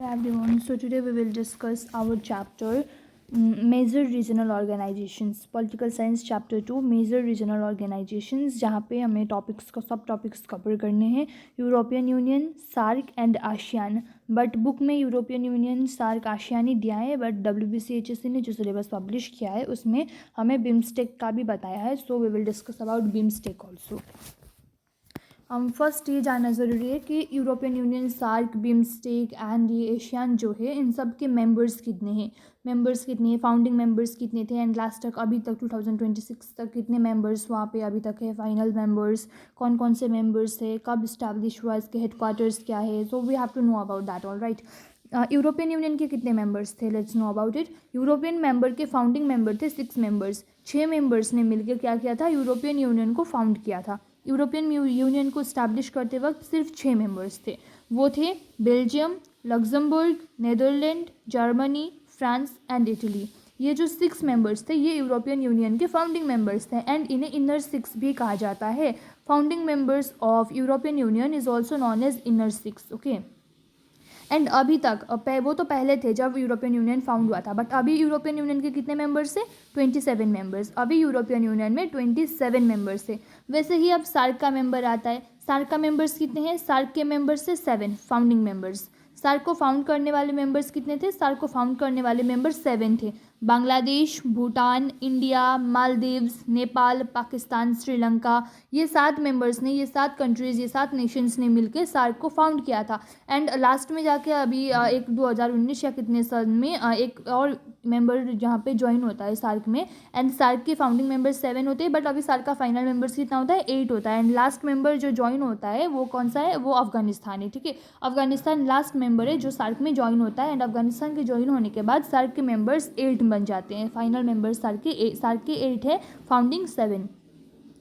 Everyone, so today we will discuss our chapter Major Regional Organizations, Political Science Chapter 2 Major Regional Organizations, जहाँ पे हमें topics को सब topics cover करने हैं। European Union, SAARC and ASEAN. But book में European Union, SAARC, ASEAN ही दिया है, बट WBCHSC ने जो सिलेबस पब्लिश किया है उसमें हमें बिम्स्टेक का भी बताया है। So we will discuss about BIMSTEC also. First ये जानना ज़रूरी है कि European Union, SAARC, BIMSTEC and ये एशियान जो है, इन सब के मेंबर्स कितने हैं, फाउंडिंग मेंबर्स कितने थे, एंड लास्ट तक अभी तक 2026 तक कितने मेंबर्स वहाँ पे अभी तक है, फाइनल मेंबर्स कौन कौन से मेंबर्स थे, कब इस्टेब्लिश हुआ, इसके हेडक्वार्टर्स क्या है। So we have to know about that. All right, European Union के कितने मेंबर्स थे, let's know about it. European member के फाउंडिंग मेंबर थे 6 मेंबर्स। 6 मेंबर्स ने मिलकर क्या किया था, यूरोपियन यूनियन को फाउंड किया था। यूरोपियन यूनियन को इस्टेब्लिश करते वक्त सिर्फ 6 मेंबर्स थे। वो थे Belgium, Luxembourg, Netherland, Germany, France and Italy. ये जो 6 मेंबर्स थे ये यूरोपियन यूनियन के फाउंडिंग मेंबर्स थे, एंड इन्हें इनर 6 भी कहा जाता है। Founding members of European Union is also known as inner 6। Okay, and अभी तक वो तो पहले थे जब यूरोपियन यूनियन फाउंड हुआ था, बट अभी यूरोपियन यूनियन के कितने मेंबर्स थे, 27 मेंबर्स। अभी यूरोपियन यूनियन में 27 मेंबर्स थे। वैसे ही अब सार्क का मेंबर आता है। सार्क का मेंबर्स कितने हैं, सार्क के मेंबर्स थे 7 फाउंडिंग मेंबर्स। सार्क को फाउंड करने वाले मेंबर्स कितने थे, सार्क को फाउंड करने वाले मेंबर्स 7 थे। बांग्लादेश, भूटान, इंडिया, मालदीव्स, नेपाल, पाकिस्तान, श्रीलंका, ये 7 मेंबर्स ने, ये 7 कंट्रीज़, ये 7 नेशंस ने मिलकर सार्क को फाउंड किया था। एंड लास्ट में जाके अभी एक 2019 या कितने साल में एक और मेंबर जहाँ पे ज्वाइन होता है सार्क में, एंड सार्क के फाउंडिंग मेंबर्स 7 होते हैं, बट अभी सार्क का फाइनल मेंबर्स कितना होता है, 8 होता है। एंड लास्ट मेंबर जो ज्वाइन होता है वो कौन सा है, वो अफगानिस्तान है। ठीक है, अफगानिस्तान लास्ट मेंबर है जो सार्क में ज्वाइन होता है, एंड अफगानिस्तान के ज्वाइन होने के बाद सार्क के मेंबर्स 8 बन जाते हैं। फाइनल मेंबर्स सार्क के 8 है, फाउंडिंग 7।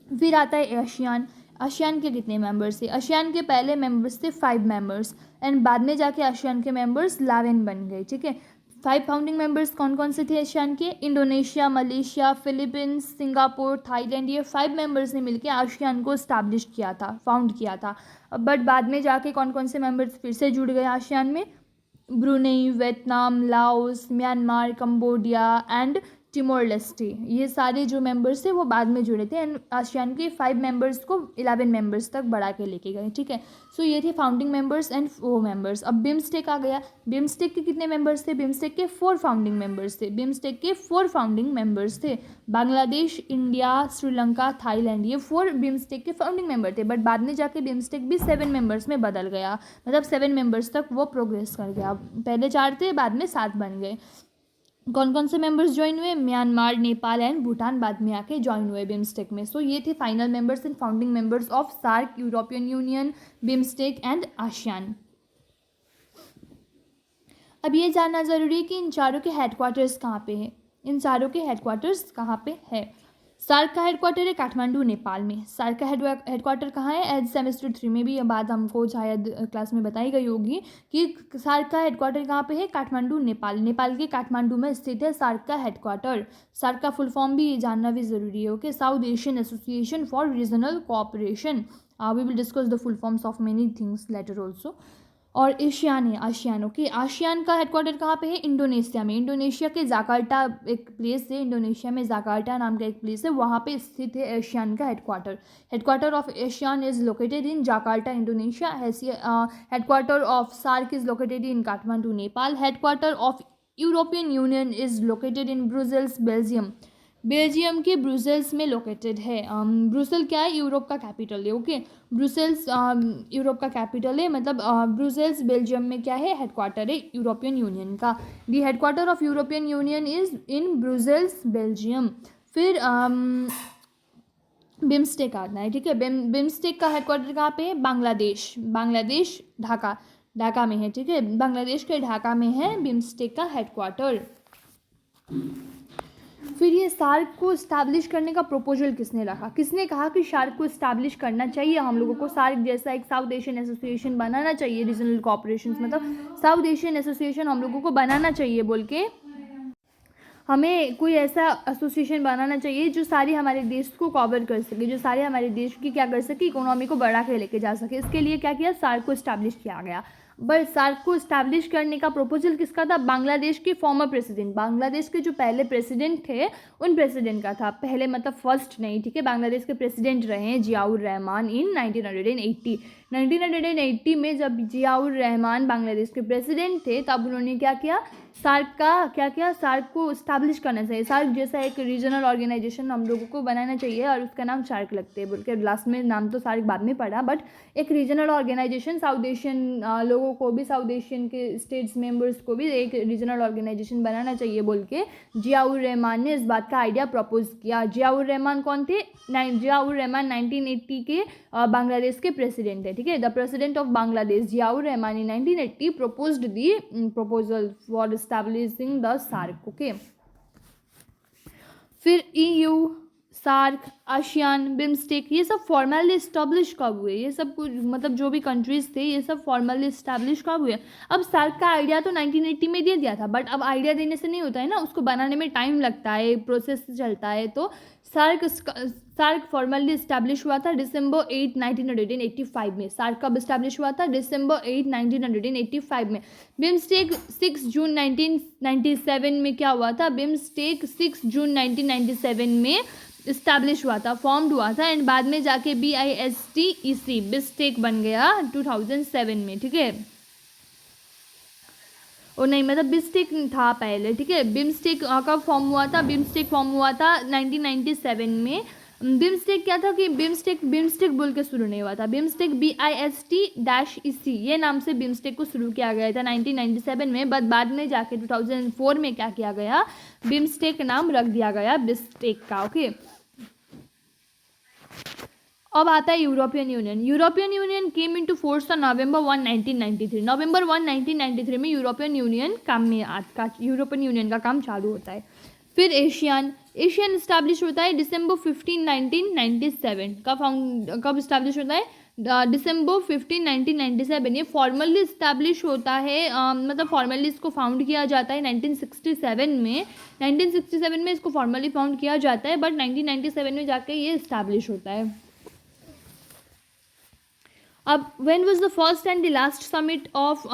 फिर आता है एशियान। आशियान के कितने मेंबर्स थे, आशियान के पहले मेंबर्स थे 5 मेंबर्स, एंड बाद में जाके आशियान के मेंबर्स 11 बन गए। ठीक है, 5 फाउंडिंग मेंबर्स कौन कौन से थे आशियान के, Indonesia, Malaysia, Philippines, Singapore, Thailand, ये 5 मेंबर्स ने मिलकर आशियान को इस्टेब्लिश किया था, फाउंड किया था। बट बाद में जाके कौन कौन से मेंबर्स फिर से जुड़ गए आशियान में, Brunei, Vietnam, Laos, Myanmar, Cambodia and टिमोर Leste, ये सारे जो मेंबर्स थे वो बाद में जुड़े थे, एंड आसियान के 5 मेंबर्स को 11 मेंबर्स तक बढ़ा के लेके गए। ठीक है, सो ये थे फाउंडिंग मेंबर्स एंड वो मेंबर्स। अब बिम्स्टेक आ गया। बिम्स्टेक के कितने मेंबर्स थे, बिम्स्टेक के 4 फाउंडिंग मेंबर्स थे। बिम्स्टेक के 4 फाउंडिंग मेंबर्स थे, बांग्लादेश, इंडिया, श्रीलंका, थाईलैंड, ये 4 बिम्स्टेक के फाउंडिंग मेंबर थे। बट बाद में जाके बिम्स्टेक भी 7 मेंबर्स में बदल गया, मतलब 7 मेंबर्स तक वो प्रोग्रेस कर गया। पहले 4 थे, बाद में 7 बन गए। कौन कौन से मेंबर्स ज्वाइन हुए, म्यांमार, नेपाल एंड भूटान बाद में आके ज्वाइन हुए बिम्स्टेक में। सो ये थे final members and founding members of SAARC, European Union, BIMSTEC and ASEAN. अब ये जानना ज़रूरी है कि इन चारों के हेडक्वार्टर्स कहाँ पे है, इन चारों के हेडक्वार्टर्स कहाँ पे है। सार्क का हेडक्वार्टर है काठमांडू, नेपाल में। सार्क का हेडक्वार्टर कहाँ है, एज सेमेस्टर 3 में भी ये बात हमको शायद क्लास में बताई गई होगी कि सार्क का हेडक्वार्टर कहाँ पे है, काठमांडू, नेपाल। नेपाल के काठमांडू में स्थित है सार्क का हेडक्वार्टर। सार्क का फुल फॉर्म भी जानना भी ज़रूरी है। Okay, South Asian association for regional Cooperation. We will discuss the full forms of many things later also. और एशियान है, आशियान। ओके, आशियान का हेडक्वार्टर कहाँ पे है, इंडोनेशिया में। इंडोनेशिया के जाकार्टा एक प्लेस है, इंडोनेशिया में जाकार्टा नाम का एक प्लेस है, वहाँ पे स्थित है एशियान का headquarter. Headquarter of ASEAN is located in Jakarta, Indonesia. Headquarter of SAARC is located in Kathmandu, Nepal. Headquarter of European Union is located in Brussels, Belgium. Belgium के ब्रुसेल्स में लोकेटेड है। ब्रुसेल क्या है, यूरोप का कैपिटल है। Okay, Brussels Europe का capital है, मतलब ब्रुसेल्स बेल्जियम में क्या है, हेडक्वार्टर है यूरोपियन यूनियन का। The headquarter of European Union is in Brussels, Belgium. फिर बिम्स्टेक आता है। ठीक है, बिम्स्टेक का हेडक्वार्टर कहाँ पे है, बांग्लादेश। बांग्लादेश ढाका, ढाका में है। ठीक है, बांग्लादेश के ढाका में है बिम्स्टेक का हेडक्वार्टर। फिर ये सार्क को इस्टेब्लिश करने का प्रपोजल किसने रखा, किसने कहा कि सार्क को इस्टेब्लिश करना चाहिए, हम लोगों को सार्क जैसा एक साउथ एशियन एसोसिएशन बनाना चाहिए, रीजनल कोऑपरेशन, मतलब साउथ एशियन एसोसिएशन हम लोगों को बनाना चाहिए बोल के, हमें कोई ऐसा एसोसिएशन बनाना चाहिए जो सारी हमारे देश को कवर कर सके, जो सारे हमारे देश की क्या कर सके, इकोनॉमी को बढ़ा के लेके जा सके। इसके लिए क्या किया, सार्क को इस्टेब्लिश किया गया। बट सार्क को इस्टेब्लिश करने का प्रपोजल किसका था? बांग्लादेश के फॉर्मर प्रेसिडेंट, बांग्लादेश के जो पहले प्रेसिडेंट थे उन प्रेसिडेंट का था, पहले मतलब फर्स्ट नहीं, ठीक है। बांग्लादेश के प्रेसिडेंट रहे हैं जियाउर रहमान इन 1980। 1980 में जब जियाउर रहमान बांग्लादेश के प्रेसिडेंट थे तब उन्होंने क्या किया, सार्क का क्या किया, सार्क को इस्टेब्लिश करना चाहिए, सार्क जैसा एक रीजनल ऑर्गेनाइजेशन हम लोगों को बनाना चाहिए और उसका नाम सार्क लगते हैं बोल के, लास्ट में नाम तो सार्क बाद में पड़ा, बट एक रीजनल ऑर्गेनाइजेशन साउथ एशियन लोगों को भी, साउथ एशियन के स्टेट्स मेंबर्स को भी एक रीजनल ऑर्गेनाइजेशन बनाना चाहिए बोल के जियाउर रहमान ने इस बात का आइडिया प्रपोज किया। जियाउर रहमान कौन थे? जियाउर रहमान 1980 के बांग्लादेश के प्रेसिडेंट है, ठीक है। The president of Bangladesh Ziaur Rahman in 1980 proposed the proposal for establishing the SARC, okay. फिर EU, सार्क, आशियान, बिम्स्टेक, ये सब फॉर्मली इस्टेब्लिश कब हुए? ये सब कुछ मतलब जो भी कंट्रीज़ थे ये सब फॉर्मली इस्टेब्लिश कब हुए? अब सार्क का आइडिया तो 1980 में दे दिया था, बट अब आइडिया देने से नहीं होता है ना, उसको बनाने में टाइम लगता है, प्रोसेस चलता है। तो सार्क फॉर्मली इस्टेब्लिश हुआ था December 8, 1985 में। सार्क कब इस्टेब्लिश हुआ था? December 8, 1985 में। बिम्स्टेक 6 जून 1997 में क्या हुआ था? बिम्स्टेक 6 जून 1997 में इस्टेब्लिश हुआ था, फॉर्म्ड हुआ था, एंड बाद में जाके BISTEC बिस्टेक बन गया 2007 में, ठीक है। और नहीं मतलब बिस्टेक था पहले, ठीक है। बिम्स्टेक कब फॉर्म हुआ था? बिम्स्टेक फॉर्म हुआ था 1997 में। बिम्स्टेक क्या था कि बिम्स्टेक बोल के शुरू नहीं हुआ था, बिम्स्टेक BIST-EC ये नाम से बिम्स्टेक को शुरू किया गया था 1997 में, बट बाद में जाके 2004 में क्या किया गया, बिम्स्टेक नाम रख दिया गया बिस्टेक का, ओके। अब आता है European union. European union came into force on November 1, 1993। November 1, 1993 में यूरोपियन यूनियन यूरोपियन यूनियन का काम चालू होता है। फिर एशियन इस्टेब्लिश होता है December 15, 1997। कब इस्टेब्लिश होता है? December 15, 1997। ये फॉर्मली इस्टेब्लिश होता है, मतलब फॉर्मली इसको फाउंड किया जाता है 1967 में। 1967 में इसको फॉर्मली फाउंड किया जाता है, बट 1997 में जाके ये इस्टेब्लिश होता है। अब when was the first and the last summit of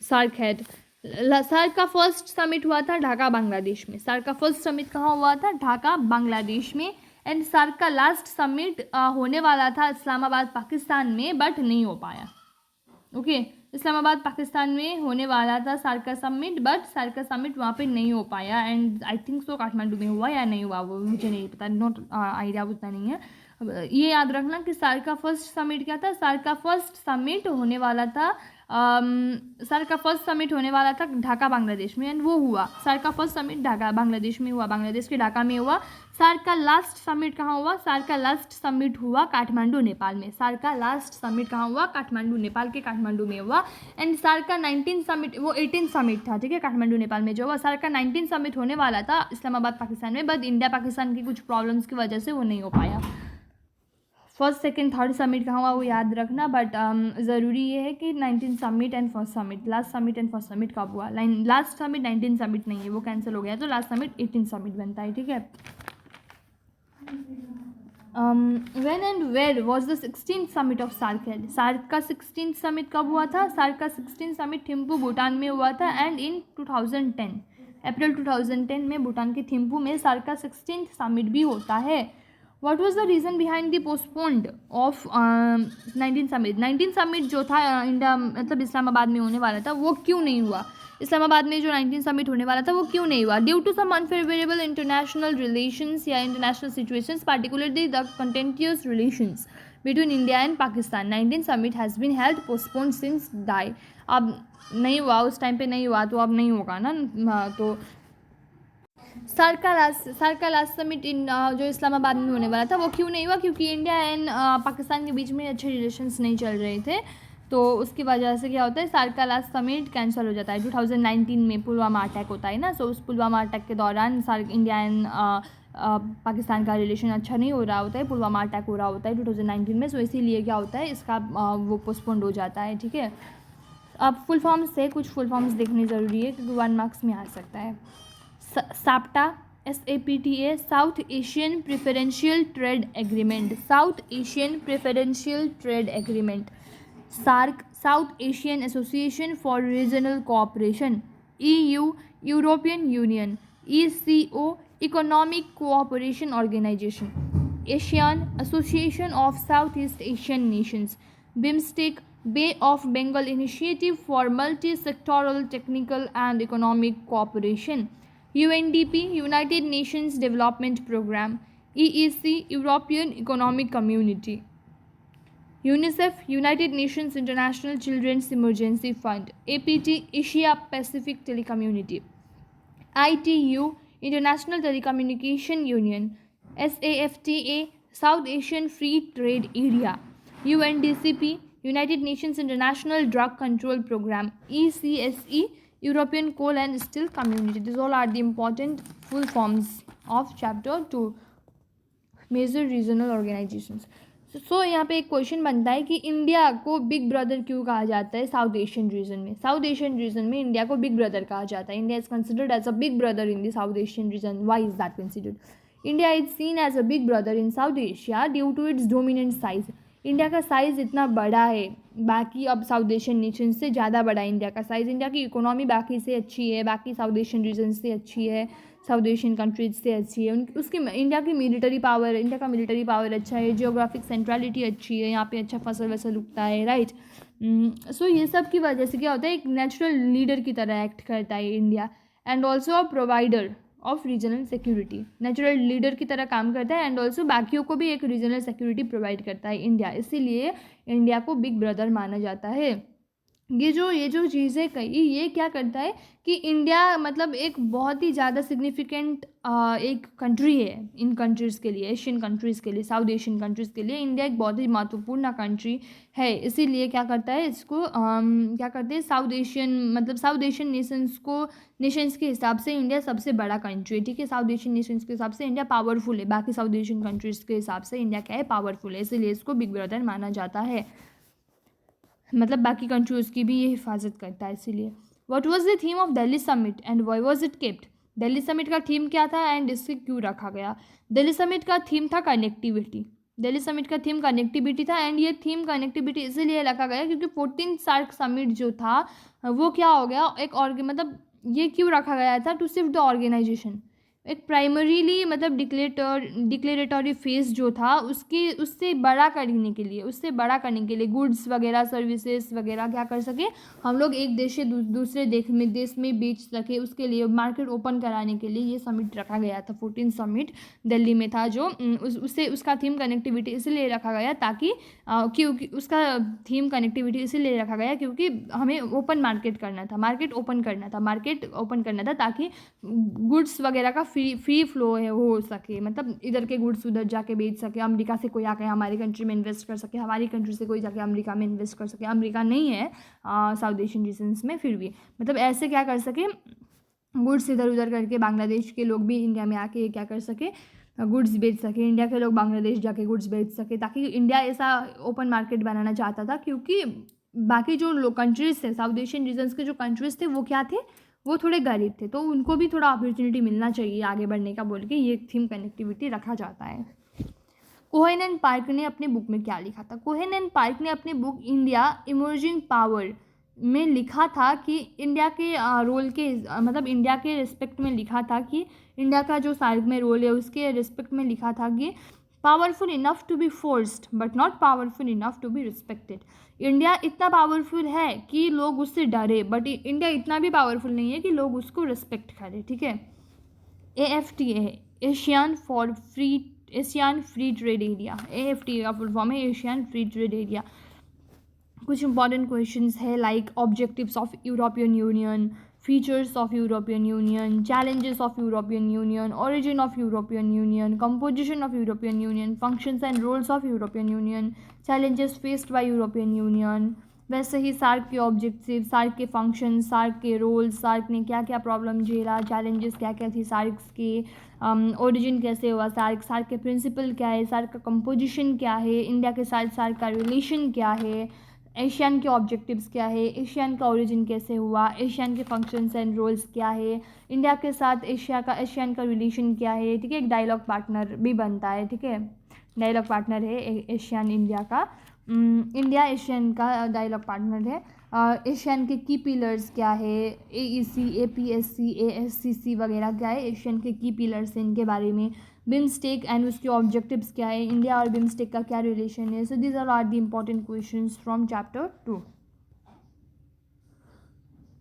SAARC held? SAARC का फर्स्ट समिट हुआ था ढाका बांग्लादेश में। सार्क का फर्स्ट समिट कहाँ हुआ था? ढाका बांग्लादेश में। एंड सार्क का लास्ट समिट होने वाला था इस्लामाबाद पाकिस्तान में, बट नहीं हो पाया, ओके। इस्लामाबाद पाकिस्तान में होने वाला था सार्क का समिट, बट सार्क का समिट वहाँ पे नहीं हो पाया। And I think so Kathmandu में हुआ या नहीं हुआ वो मुझे नहीं पता, नॉट आइडिया उतना नहीं है। ये याद रखना कि सार्क का फर्स्ट समिट क्या था? सार्क का फर्स्ट समिट होने वाला था ढाका बांग्लादेश में, एंड वो हुआ। सार्क का फर्स्ट समिट ढाका बांग्लादेश में हुआ, बांग्लादेश के ढाका में हुआ। सार्क का लास्ट समिट कहाँ हुआ? सार्क का लास्ट समिट हुआ काठमांडू नेपाल में। सार्क का लास्ट समिट कहाँ हुआ? काठमांडू नेपाल के काठमांडू में हुआ। एंड सार्क का 19 समिट, वो 18 समिट था, ठीक है, काठमांडू नेपाल में जो हुआ। सार्क का 19 समिट होने वाला था इस्लामाबाद पाकिस्तान में, बट इंडिया पाकिस्तान की कुछ प्रॉब्लम्स की वजह से वो नहीं हो पाया। फर्स्ट सेकंड थर्ड समिट कहाँ हुआ वो याद रखना, बट ज़रूरी ये है कि 19 summit and first summit, last summit and first summit कब हुआ? लास्ट समिट 19 समिट नहीं है, वो कैंसिल हो गया, तो लास्ट समिट 18 समिट बनता है, ठीक है। When and where was the 16th summit of SAARC held? SAARC का 16th समिट कब हुआ था? सार्क का 16th समिट थिम्पू भूटान में हुआ था, एंड इन 2010 अप्रैल 2010 में भूटान के थिम्पू में सार्क का 16th समिट भी होता है। What was the reason behind the postponed of 19 summit? 19 summit जो था इंडिया मतलब इस्लामाबाद में होने वाला था, वो क्यों नहीं हुआ? इस्लामाबाद में जो 19 समिट होने वाला था वो क्यों नहीं हुआ? Due to some unfavourable international relations या international situations, particularly the contentious relations between India and Pakistan. 19 summit has been held postponed since die. अब नहीं हुआ, उस टाइम पे नहीं हुआ, तो अब नहीं होगा ना। तो सार्क का लास्ट समिट जो इस्लामाबाद में होने वाला था वो क्यों नहीं हुआ? क्योंकि इंडिया एंड पाकिस्तान के बीच में अच्छे रिलेशंस नहीं चल रहे थे, तो उसकी वजह से क्या होता है, सार्क का लास्ट समिट कैंसिल हो जाता है। 2019 में पुलवामा अटैक होता है ना, सो उस पुलवामा अटैक के दौरान सार्क इंडिया एंड पाकिस्तान का रिलेशन अच्छा नहीं हो रहा होता है, पुलवामा अटैक हो रहा होता है 2019 में, सो इसीलिए क्या होता है इसका वो पोस्टपोन्ड हो जाता है, ठीक है। अब फुल फॉर्म्स से कुछ फुल फॉर्म्स देखने ज़रूरी है क्योंकि 1 मार्क्स में आ सकता है। SAPTA, SAPTA, South Asian preferential trade agreement, South Asian preferential trade agreement. SAARC, South Asian association for regional cooperation, EU European Union, ECO economic cooperation organisation, Asian association of South East Asian nations, BIMSTEC, Bay of Bengal initiative for multi sectoral technical and economic cooperation, UNDP United Nations development programme, EEC European economic community, UNICEF United Nations international children's emergency fund, APT Asia Pacific telecommunity, ITU international telecommunication union, SAFTA South Asian free trade area, UNDCP United Nations International Drug Control Programme, ECSE European Coal and Steel Community. These all are the important full forms of chapter 2 major regional organisations. So यहाँ पे एक question बनता है कि India को big brother क्यों कहा जाता है साउथ एशियन रीजन में. साउथ एशियन रीजन में इंडिया को बिग ब्रदर कहा जाता है. India is considered as a big brother in the South Asian region. Why is that considered? India is seen as a big brother in South Asia due to its dominant size. India का size इतना बड़ा है, बाकी अब south Asian nation से ज़्यादा बड़ा है इंडिया का साइज़. इंडिया की इकोनॉमी बाकी से अच्छी है, बाकी साउथ एशियन रीजन से अच्छी है, साउथ एशियन कंट्रीज से अच्छी है. उसकी इंडिया की मिलिट्री पावर, इंडिया का मिलिट्री पावर अच्छा है, जियोग्राफिक सेंट्रलिटी अच्छी है, यहाँ पे अच्छा फसल वसल उगता है, राइट. सो ये सब की वजह से क्या होता है, एक नेचुरल लीडर की तरह एक्ट करता है India. And also a provider of regional security. Natural leader की तरह काम करता है एंड ऑल्सो बाकियों को भी एक रीजनल सिक्योरिटी प्रोवाइड करता है इंडिया. इसीलिए इंडिया को बिग ब्रदर माना जाता है. ये जो चीज़ें कही, ये क्या करता है कि इंडिया मतलब एक बहुत ही ज़्यादा सिग्निफिकेंट एक कंट्री है इन कंट्रीज़ के लिए, एशियन कंट्रीज़ के लिए, साउथ एशियन कंट्रीज़ के लिए इंडिया एक बहुत ही महत्वपूर्ण कंट्री है. इसीलिए क्या करता है इसको क्या करते हैं, साउथ एशियन नेशंस के हिसाब से इंडिया सबसे बड़ा कंट्री है. ठीक है, साउथ एशियन नेशंस के हिसाब से इंडिया पावरफुल है, बाकी साउथ एशियन कंट्रीज़ के हिसाब से इंडिया क्या है, पावरफुल है. इसीलिए इसको बिग ब्रदर माना जाता है. मतलब बाकी कंट्रीज़ की भी ये हिफाजत करता है. इसीलिए what was the theme of Delhi summit and why was it kept? Delhi summit का थीम क्या था एंड इससे क्यों रखा गया? दिल्ली समिट का थीम था कनेक्टिविटी. दिल्ली समिट का थीम कनेक्टिविटी था एंड ये थीम कनेक्टिविटी इसलिए रखा गया क्योंकि 14 सार्क समिट जो था वो क्या हो गया, एक मतलब ये क्यों रखा गया था, टू शिफ्ट द ऑर्गेनाइजेशन. एक प्राइमरीली मतलब डिक्लेरेटरी फेज जो था उससे बड़ा करने के लिए गुड्स वगैरह सर्विसेज वगैरह क्या कर सके हम लोग एक देश से दूसरे देश में बेच सके, उसके लिए मार्केट ओपन कराने के लिए ये समिट रखा गया था. 14 समिट दिल्ली में था जो उसका थीम कनेक्टिविटी इसलिए रखा गया ताकि क्योंकि उसका थीम कनेक्टिविटी इसलिए रखा गया क्योंकि हमें मार्केट ओपन करना था ताकि गुड्स वगैरह का फ्री फ्लो है हो सके. मतलब इधर के गुड्स उधर जाके बेच सके, अमेरिका से कोई आके हमारी कंट्री में इन्वेस्ट कर सके, हमारी कंट्री से कोई जाके अमेरिका में इन्वेस्ट कर सके. अमेरिका नहीं है साउथ एशियन रीजन्स में, फिर भी मतलब ऐसे क्या कर सके, गुड्स इधर उधर करके बांग्लादेश के लोग भी इंडिया में आके क्या कर सके, गुड्स बेच सके, इंडिया के लोग बांग्लादेश जाके गुड्स बेच सके. ताकि इंडिया ऐसा ओपन मार्केट बनाना चाहता था क्योंकि बाकी जो कंट्रीज़ थे, साउथ एशियन रीजन्स के जो कंट्रीज़ थे वो क्या थे, वो थोड़े गरीब थे, तो उनको भी थोड़ा अपॉर्चुनिटी मिलना चाहिए आगे बढ़ने का बोल के ये थीम कनेक्टिविटी रखा जाता है. कोहेन एंड पार्क ने अपने बुक में क्या लिखा था? कोहेन एंड पार्क ने अपने बुक इंडिया इमर्जिंग पावर में लिखा था कि इंडिया के रोल के मतलब इंडिया के रिस्पेक्ट में लिखा था कि इंडिया का जो सार्क में रोल है उसके रिस्पेक्ट में लिखा था कि powerful enough to be forced but not powerful enough to be respected. India इतना पावरफुल है कि लोग उससे डरे, बट इंडिया इतना भी पावरफुल नहीं है कि लोग उसको रिस्पेक्ट करें. ठीक है, AFTA Asian free trade area. AFTA का फुल फॉर्म है एशियन फ्री ट्रेड एरिया. कुछ इंपॉर्टेंट क्वेश्चंस है like objectives of European union, features of European Union, challenges of European Union, origin of European Union, composition of European Union, functions and roles of European Union, challenges faced by European Union. वैसे ही SAARC के objective, SAARC के function, SAARC के roles, SAARC ने क्या क्या problem झेला, challenges क्या क्या थी सार्क्स के, ओरिजिन कैसे हुआ सार्क के प्रिंसिपल क्या है, सार्क का कंपोजिशन क्या है, इंडिया के साथ सार्क का रिलेशन क्या है, एशियन के ऑब्जेक्टिव्स क्या है, एशियन का ओरिजिन कैसे हुआ, एशियन के फंक्शंस एंड रोल्स क्या है, इंडिया के साथ एशियन का रिलेशन क्या है. ठीक है, एक डायलॉग पार्टनर भी बनता है. ठीक है, डायलॉग पार्टनर है एशियन इंडिया का, इंडिया एशियन का डायलॉग पार्टनर है। एशियन के की पिलर्स क्या है, AEC, APSC, ASCC वगैरह क्या है, एशियन के की पिलर्स हैं इनके बारे में। बिम्स्टेक एंड उसके ऑब्जेक्टिव्स क्या है, इंडिया और बिम्स्टेक का क्या रिलेशन है। So these are the important questions from chapter 2।